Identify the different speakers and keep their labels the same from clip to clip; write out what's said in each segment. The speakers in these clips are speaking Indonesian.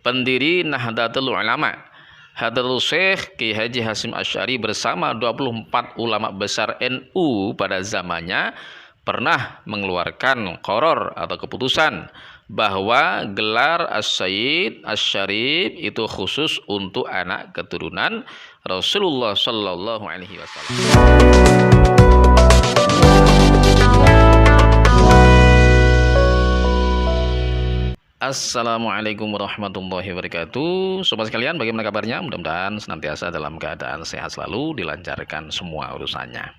Speaker 1: pendiri Nahdlatul Ulama, Hadratus Syekh Kiai Haji Hasyim Asy'ari bersama 24 ulama besar NU pada zamannya pernah mengeluarkan qaror atau keputusan bahwa gelar As-Sayyid Asy-Syarif itu khusus untuk anak keturunan Rasulullah Shallallahu Alaihi Wasallam. Assalamualaikum warahmatullahi wabarakatuh. Sobat sekalian, bagaimana kabarnya? Mudah-mudahan senantiasa dalam keadaan sehat selalu, dilancarkan semua urusannya.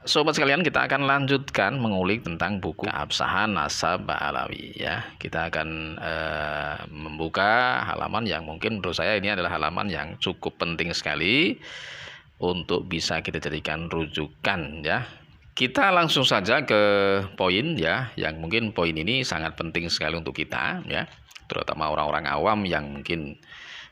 Speaker 1: Sobat sekalian, kita akan lanjutkan mengulik tentang buku Absahan Nasab Ba'alawi ya. Kita akan membuka halaman yang mungkin menurut saya ini adalah halaman yang cukup penting sekali untuk bisa kita jadikan rujukan ya. Kita langsung saja ke poin ya, yang mungkin poin ini sangat penting sekali untuk kita ya, terutama orang-orang awam yang mungkin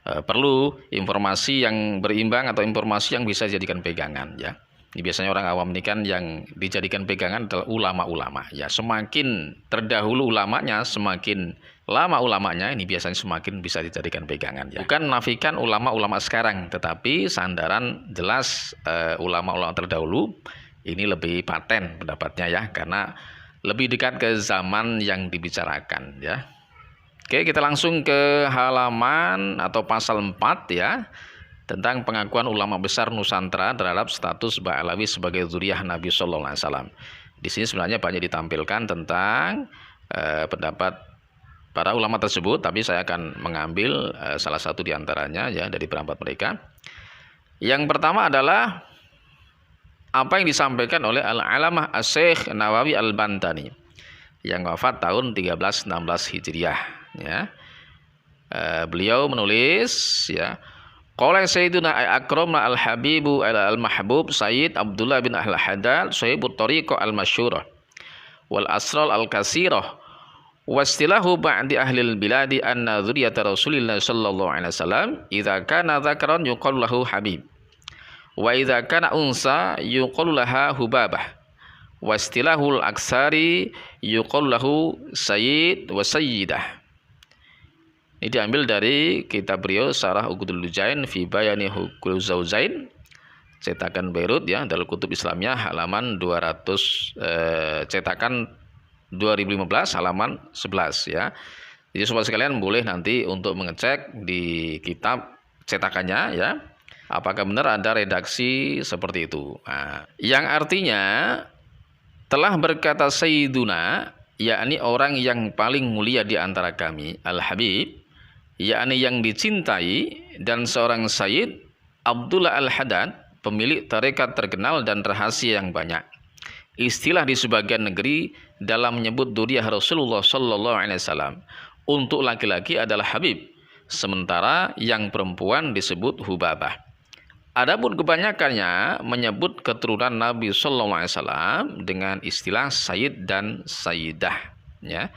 Speaker 1: perlu informasi yang berimbang atau informasi yang bisa dijadikan pegangan ya. Ini biasanya orang awam ini kan yang dijadikan pegangan adalah ulama-ulama ya. Semakin terdahulu ulamanya, semakin lama ulamanya, ini biasanya semakin bisa dijadikan pegangan ya. Bukan menafikan ulama-ulama sekarang, tetapi sandaran jelas ulama-ulama terdahulu ini lebih paten pendapatnya ya, karena lebih dekat ke zaman yang dibicarakan ya. Oke, kita langsung ke halaman atau pasal 4 ya, tentang pengakuan ulama besar Nusantara terhadap status Ba'alawi sebagai dzurriyyah Nabi Sallallahu Alaihi Wasallam. Di sini sebenarnya banyak ditampilkan tentang pendapat para ulama tersebut, tapi saya akan mengambil salah satu diantaranya ya dari pendapat mereka. Yang pertama adalah apa yang disampaikan oleh Al-Alamah Asy-Syaikh Nawawi Al-Bantani yang wafat tahun 1316 Hijriah ya. Beliau menulis ya, qala sayyiduna akramna al-habibu al-mahbub Sayyid Abdullah bin Al-Haddad sahibut tariqah al-masyhurah wal asral al-kasirah wastilahu ba'di ahli al-biladi anna dzurriyyata Rasulillah sallallahu alaihi wasallam idza kana dzakaran yuqalu lahu habib wa idza kana unsa yuqalu laha hubabah wastilahul aksari yuqalu lahu sayyid wa sayyidah. Ini diambil dari kitab beliau Syarah Uqudul Lujain fi Bayani Hukul Zaujain, cetakan Beirut ya, Darul Kutub Islamiyah halaman 200 cetakan 2015 halaman 11 ya. Jadi sobat sekalian boleh nanti untuk mengecek di kitab cetakannya ya, apakah benar ada redaksi seperti itu. Nah, yang artinya telah berkata Sayyiduna, yakni orang yang paling mulia di antara kami, Al-Habib, yakni yang dicintai, dan seorang Sayyid Abdullah Al-Haddad, pemilik tarekat terkenal dan rahasia yang banyak. Istilah di sebagian negeri dalam menyebut dzurriyyah Rasulullah Sallallahu Alaihi Wasallam untuk laki-laki adalah Habib, sementara yang perempuan disebut Hubabah. Adapun kebanyakannya menyebut keturunan Nabi Sallallahu Alaihi Wasallam dengan istilah Sayyid dan Sayyidah ya.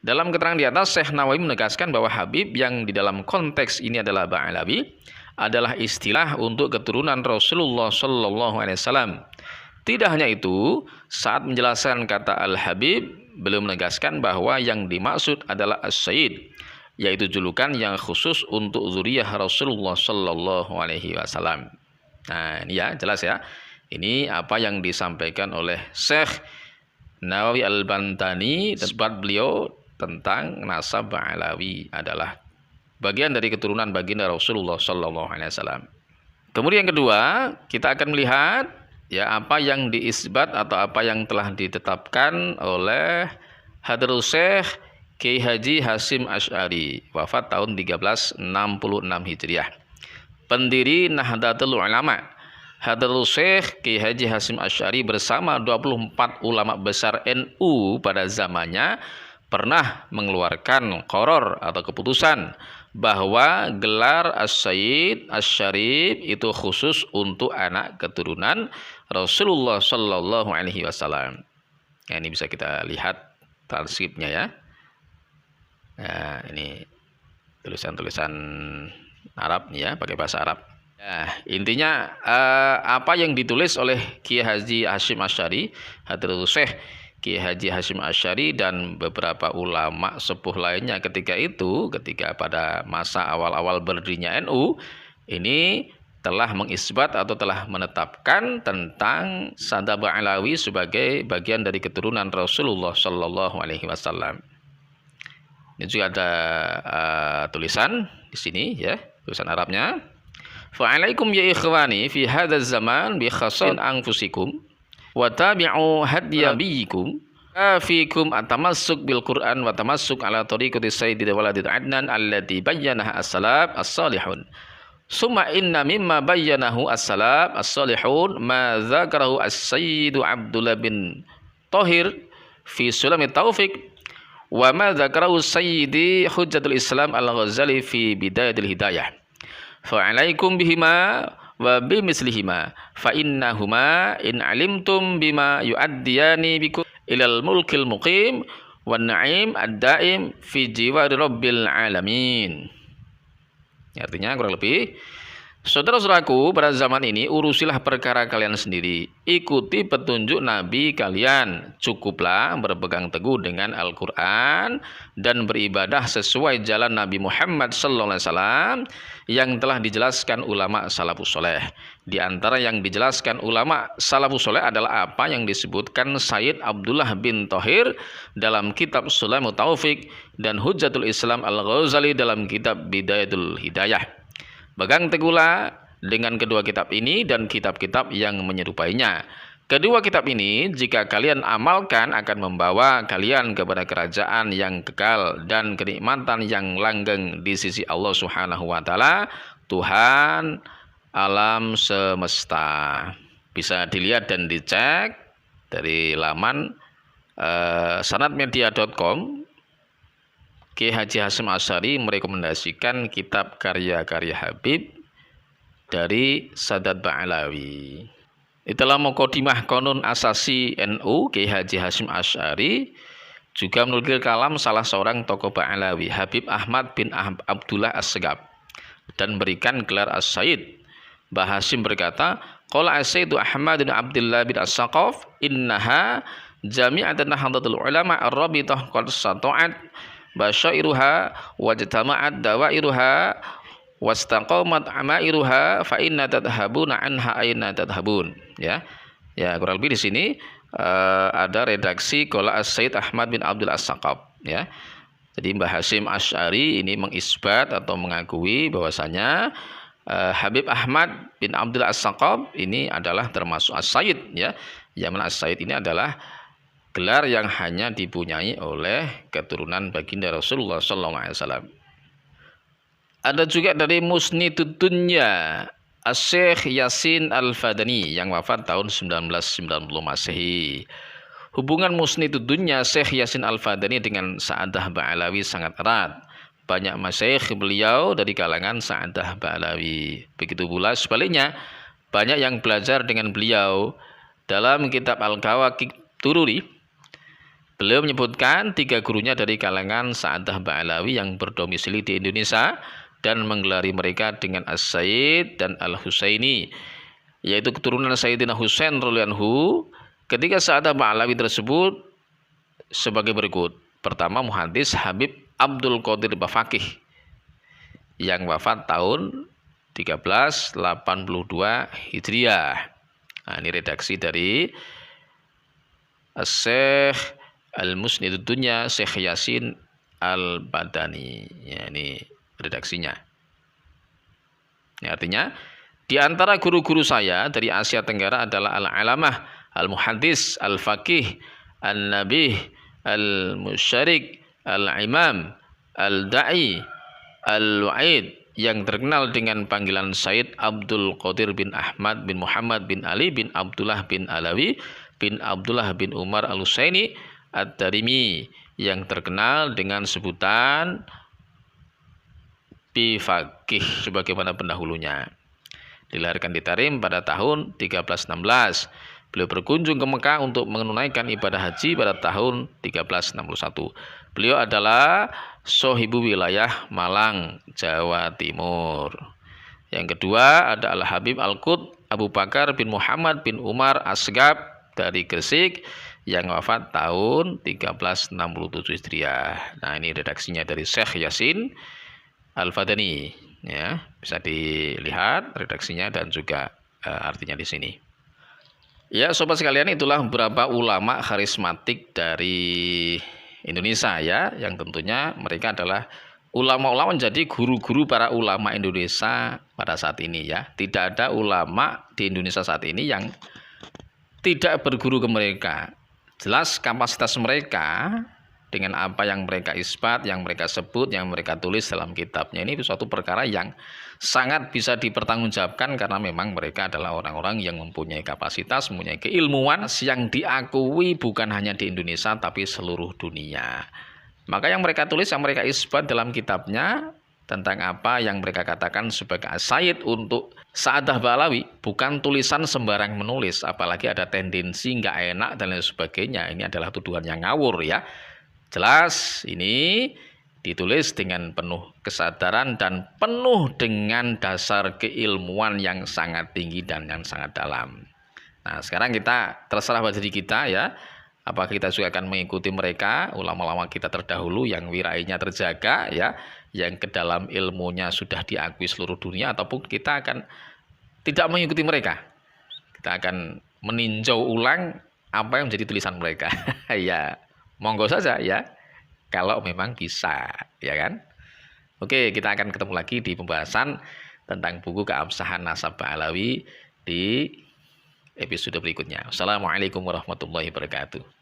Speaker 1: Dalam keterangan di atas, Syekh Nawawi menegaskan bahwa Habib yang di dalam konteks ini adalah Ba'alawi adalah istilah untuk keturunan Rasulullah Sallallahu Alaihi Wasallam. Tidak hanya itu, saat menjelaskan kata Al-Habib, beliau menegaskan bahwa yang dimaksud adalah As-Sayyid, yaitu julukan yang khusus untuk dzurriyyah Rasulullah Sallallahu Alaihi Wasallam. Nah ini ya, jelas ya. Ini apa yang disampaikan oleh Syekh Nawawi Al-Bantani, sebab beliau tentang nasab Ba'alawi adalah bagian dari keturunan baginda Rasulullah Sallallahu Alaihi Wasallam. Kemudian yang kedua, kita akan melihat ya apa yang diisbat atau apa yang telah ditetapkan oleh Hadratus Syekh Kiai Haji Hasyim Asy'ari, wafat tahun 1366 Hijriah. Pendiri Nahdlatul Ulama, Hadratus Syekh Kiai Haji Hasyim Asy'ari bersama 24 ulama besar NU pada zamannya pernah mengeluarkan qaror atau keputusan bahwa gelar As-Sayyid Asy-Syarif itu khusus untuk anak keturunan Rasulullah Shallallahu Alaihi Wasallam. Nah, ini bisa kita lihat transkripnya ya. Nah, ini tulisan-tulisan Arab ya, pakai bahasa Arab. Nah, intinya apa yang ditulis oleh Kiai Haji Hasyim Asy'ari, Hadratus Syekh Kiai Haji Hasyim Asy'ari dan beberapa ulama sepuh lainnya ketika pada masa awal-awal berdirinya NU ini telah mengisbat atau telah menetapkan tentang Sadaq Ba'alawi sebagai bagian dari keturunan Rasulullah Shallallahu Alaihi Wasallam. Ini juga ada tulisan di sini ya, tulisan Arabnya. Fa'alaikum ya ikhwani fi hadzal zaman bi khasin anfusikum wa tabi'u hadya biyikum fiikum atamassuk bil Qur'an wa tamassuk ala tariqati sayyidil waladid adnan allati bayyanaha as-salaf as-salihun. Summa inna mimma bayyanahu as-salaf as-salihun ma dzakarahu as-sayyidu Abdullah bin Thahir fi Sulamit Taufiq wa ma dzakarahu sayyidi Hujjatul Islam Al-Ghazali fi Bidayatil Hidayah. Fa'alaikum bihima wa bimislihima fa innahuma in alimtum bima yu'addiyani bikum ilal mulkil muqim wan na'im ad-daim fi jiwari rabbil alamin. Artinya kurang lebih, saudara-saudaraku, pada zaman ini urusilah perkara kalian sendiri, ikuti petunjuk Nabi kalian, cukuplah berpegang teguh dengan Al-Quran dan beribadah sesuai jalan Nabi Muhammad SAW yang telah dijelaskan ulama salafus soleh. Di antara yang dijelaskan ulama salafus soleh adalah apa yang disebutkan Sayyid Abdullah bin Thahir dalam kitab Sulamut Taufiq dan Hujjatul Islam Al-Ghazali dalam kitab Bidayatul Hidayah. Pegang teguhlah dengan kedua kitab ini dan kitab-kitab yang menyerupainya. Kedua kitab ini jika kalian amalkan akan membawa kalian kepada kerajaan yang kekal dan kenikmatan yang langgeng di sisi Allah Subhanahu wa taala, Tuhan alam semesta. Bisa dilihat dan dicek dari laman sanadmedia.com. Kiai Haji Hasyim Asy'ari merekomendasikan kitab karya-karya Habib dari Sadaq Ba'alawi. Itulah Muqaddimah Qanun Asasi NU Kiai Haji Hasyim Asy'ari, juga menukil kalam salah seorang tokoh Ba'alawi, Habib Ahmad bin Abdullah As-Segaf, dan berikan gelar As-Sayyid. Mbah Hasyim berkata, qala As-Sayyidu Ahmad bin Abdullah bin As-Saqaf innaha jami'atan nahdlatul ulama ar-rabithah qad sata'at basyairuha wajtama'at dawairuha wastaqamat amairuha fa inna tadhhabuna anha aina tadhhabun. Ya kurang lebih di sini ada redaksi qala As-Sayyid Ahmad bin Abdul As-Saqaf ya. Jadi Mbah Hasyim Asy'ari ini mengisbat atau mengakui bahwasanya Habib Ahmad bin Abdul As-Saqaf ini adalah termasuk As-Sayyid ya. Yang mana As-Sayyid ini adalah gelar yang hanya dipunyai oleh keturunan baginda Rasulullah SAW. Ada juga dari Musnidud Dunya Asy-Syaikh Yasin Al-Fadani yang wafat tahun 1990 Masehi. Hubungan Musnidud Dunya Syekh Yasin Al-Fadani dengan Sa'adah Ba'alawi sangat erat. Banyak masyayikh beliau dari kalangan Sa'adah Ba'alawi. Begitu pula sebaliknya, banyak yang belajar dengan beliau. Dalam kitab Al-Kawakib Tururi, beliau menyebutkan 3 gurunya dari kalangan Sa'adah Ba'alawi yang berdomisili di Indonesia dan menggelari mereka dengan As-Sayyid dan Al-Husaini, yaitu keturunan Sayyidina Husain radhiyallahu. Ketika Sa'adah Ba'alawi tersebut sebagai berikut. Pertama, muhaddis Habib Abdul Qadir Bafaqih yang wafat tahun 1382 Hijriah. Nah, ini redaksi dari Syekh Al-Musnidud Dunya Syekh Yasin Al-Badani. Ya, ini redaksinya. Ya, artinya di antara guru-guru saya dari Asia Tenggara adalah Al-Alamah, Al-Muhaddis, Al-Faqih, Al-Nabih, Al-Musyarik, Al-Imam, Al-Da'i, Al-Wa'id yang terkenal dengan panggilan Sayyid Abdul Qadir bin Ahmad bin Muhammad bin Ali bin Abdullah bin Alawi bin Abdullah bin Umar Al-Husaini Ad-Darimi yang terkenal dengan sebutan Bifaqih sebagaimana pendahulunya. Dilahirkan di Tarim pada tahun 1316. Beliau berkunjung ke Mekah untuk menunaikan ibadah haji pada tahun 1361. Beliau adalah sohibu wilayah Malang, Jawa Timur. Yang kedua ada Al-Habib Al-Qud Abu Bakar bin Muhammad bin Umar Asgab dari Gresik yang wafat tahun 1367 Hijriah. Nah, ini redaksinya dari Syekh Yasin Al-Fadani, ya. Bisa dilihat redaksinya dan juga artinya di sini. Ya, sobat sekalian, itulah beberapa ulama karismatik dari Indonesia ya, yang tentunya mereka adalah ulama-ulama menjadi guru-guru para ulama Indonesia pada saat ini ya. Tidak ada ulama di Indonesia saat ini yang tidak berguru ke mereka. Jelas kapasitas mereka dengan apa yang mereka isbat, yang mereka sebut, yang mereka tulis dalam kitabnya, ini suatu perkara yang sangat bisa dipertanggungjawabkan karena memang mereka adalah orang-orang yang mempunyai kapasitas, mempunyai keilmuan yang diakui bukan hanya di Indonesia tapi seluruh dunia. Maka yang mereka tulis, yang mereka isbat dalam kitabnya tentang apa yang mereka katakan sebagai asyid untuk Sa'adah Ba'alawi, bukan tulisan sembarang menulis, apalagi ada tendensi nggak enak dan lain sebagainya. Ini adalah tuduhan yang ngawur ya. Jelas ini ditulis dengan penuh kesadaran dan penuh dengan dasar keilmuan yang sangat tinggi dan yang sangat dalam. Nah, sekarang kita terserah pada diri kita ya. Apakah kita juga akan mengikuti mereka, ulama-ulama kita terdahulu yang wirainya terjaga ya, yang ke dalam ilmunya sudah diakui seluruh dunia, ataupun kita akan tidak mengikuti mereka. Kita akan meninjau ulang apa yang menjadi tulisan mereka. Ya, monggo saja ya, kalau memang bisa, ya kan? Oke, kita akan ketemu lagi di pembahasan tentang buku Keabsahan Nasab Ba'alawi di episode berikutnya. Wassalamualaikum warahmatullahi wabarakatuh.